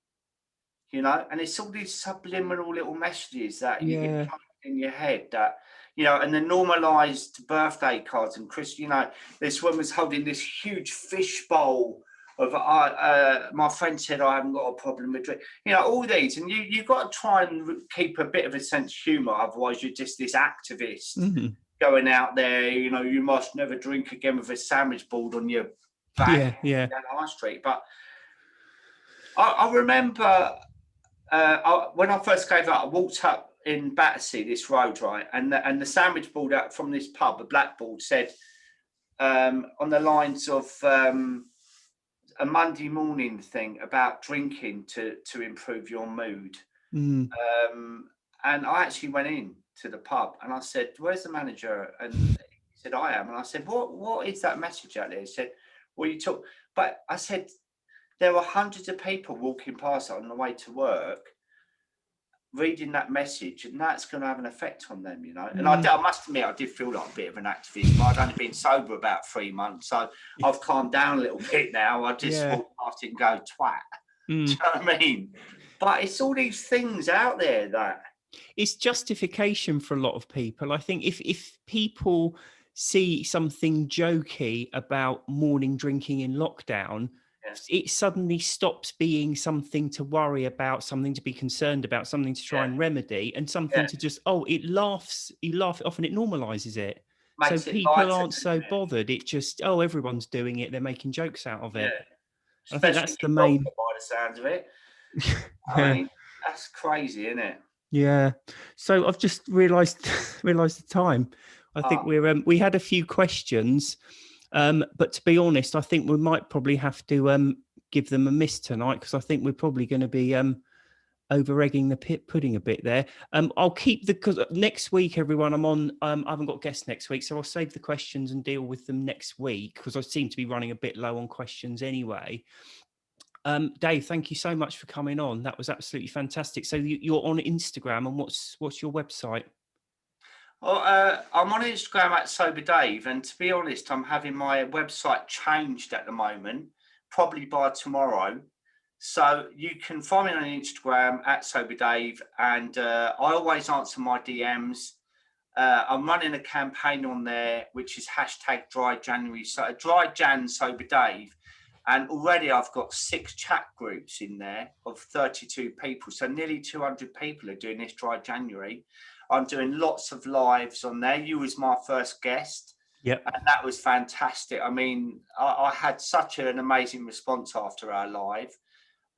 And it's all these subliminal little messages that you get yeah, planted in your head, that, and the normalized birthday cards and this woman's holding this huge fish bowl of, my friend said, I haven't got a problem with drink, all these, and you've got to try and keep a bit of a sense of humor. Otherwise you're just this activist mhm, going out there, you must never drink again with a sandwich board on your back yeah, yeah. down High Street. But I remember, when I first gave up, I walked up in Battersea, this road, right, and the sandwich board out from this pub, a blackboard, said, on the lines of, a Monday morning thing about drinking to improve your mood. Mm. And I actually went in to the pub and I said, "Where's the manager?" And he said, "I am." And I said, "What is that message out there?" He said, "Well, you talk," but I said, there were hundreds of people walking past on the way to work, reading that message, and that's going to have an effect on them, you know. And Mm. I must admit, I did feel like a bit of an activist, but I'd only been sober about 3 months, so I've calmed down a little bit now. I just Yeah. walk past it and go, twat. Do you Mm. know what I mean? But it's all these things out there that It's justification for a lot of people. I think if people see something jokey about morning drinking in lockdown, yeah, it suddenly stops being something to worry about, something to be concerned about, something to try yeah, and remedy, and something yeah, to just, oh, you laugh it off and it normalizes it. So makes it people lighter, aren't doesn't so it? bothered. It just, oh, everyone's doing it. They're making jokes out of Yeah, it. And I think especially that's the your doctor main. by the sounds of it. I Yeah. mean, that's crazy, isn't it? Yeah. So I've just realised realised the time. I think Ah, we had a few questions, but to be honest, I think we might probably have to give them a miss tonight because I think we're probably going to be over egging the pudding a bit there. I'll keep because next week, everyone, I'm on. I haven't got guests next week, so I'll save the questions and deal with them next week because I seem to be running a bit low on questions anyway. Dave, thank you so much for coming on. That was absolutely fantastic. So you're on Instagram, and what's your website? well, I'm on Instagram at Sober Dave, and to be honest, I'm having my website changed at the moment, probably by tomorrow. So you can find me on Instagram at Sober Dave, and I always answer my DMs. I'm running a campaign on there, which is hashtag Dry January, so Dry Jan Sober Dave. And already I've got 6 chat groups in there of 32 people. So nearly 200 people are doing this Dry January. I'm doing lots of lives on there. You was my first guest. Yep. And that was fantastic. I mean, I had such an amazing response after our live.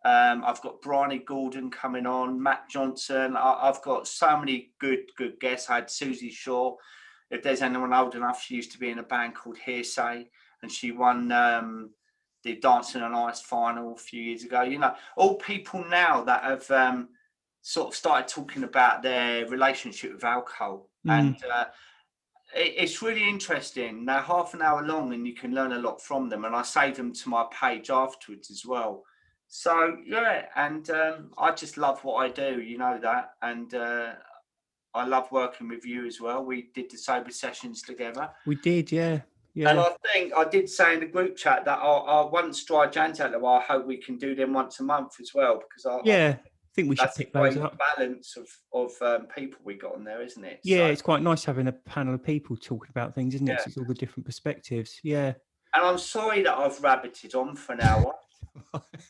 I've got Bryony Gordon coming on, Matt Johnson. I've got so many good guests. I had Susie Shaw. If there's anyone old enough, she used to be in a band called Hearsay, and she won the Dancing on Ice final a few years ago. You know, all people now that have sort of started talking about their relationship with alcohol. And it's really interesting. They're half an hour long and you can learn a lot from them. And I save them to my page afterwards as well. So, yeah, and I just love what I do, you know that. And I love working with you as well. We did the sober sessions together. We did, yeah. And Yeah. I think I did say in the group chat that I once Dry Jan's out there, I hope we can do them once a month as well, because I Yeah. I think we should that's a pick those great up. balance of people we got on there, isn't it? Yeah, So, it's quite nice having a panel of people talking about things, isn't it? 'Cause yeah. it's all the different perspectives. Yeah. And I'm sorry that I've rabbited on for an hour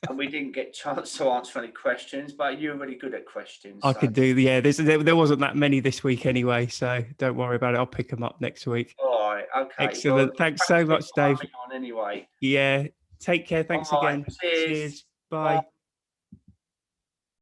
and we didn't get a chance to answer any questions, but you're really good at questions. I So, could do, yeah. There wasn't that many this week anyway, so don't worry about it. I'll pick them up next week. all right, okay. Well, Excellent. Thanks thanks so for much, Dave. having me on anyway. Yeah. Take care. All Thanks right, again. cheers. Cheers. Bye. Bye.